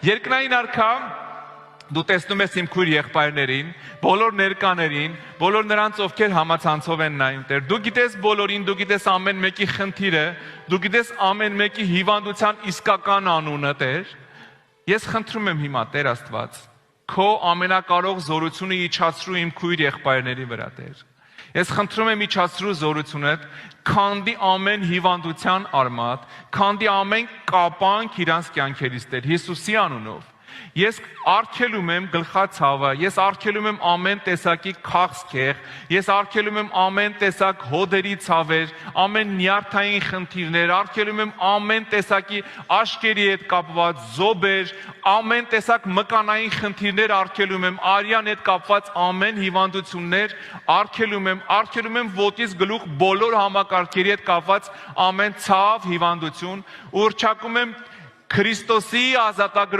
Երկնային արքա դու տեսնում ես իմ քույր եղբայրներին, բոլոր ներկաներին, բոլոր նրանց, ովքեր համացանցով են նայում Տեր։ Դու գիտես բոլորին, դու գիտես ամեն մեկի խնդիրը, դու գիտես ամեն մեկի հիվանդության իսկական անունը, Տեր։ Ես խնդրում եմ հիմա, Տեր Աստված, քո ամենակարող զորությունը իջացրու իմ քույր եղբայրների վրա, Տեր։ Ես խնդրում եմ իջացրու զորությունդ, քանդի ամեն հիվանդության արմատ, քանդի ամեն կապանք իրանց կյանքերից, Տեր, Հիսուսի անունով։ Ես արգելում եմ գլխացավը, ես արգելում եմ ամեն տեսակի քաղցկեղ, ես արգելում եմ ամեն տեսակ հոդերի ցավեր, ամեն նյարդային խնդիրներ, արգելում եմ ամեն տեսակի աշկերի հետ կապված զոբեր, ամեն տեսակ մկանային խնդիրներ արգելում եմ, արյան հետ կապված ամեն հիվանդություններ արգելում եմ ոտից գլուխ բոլոր համակարգերի հետ կապված ամեն ցավ, հիվանդություն, ուրճակում եմ Քրիստոսի ազատագրող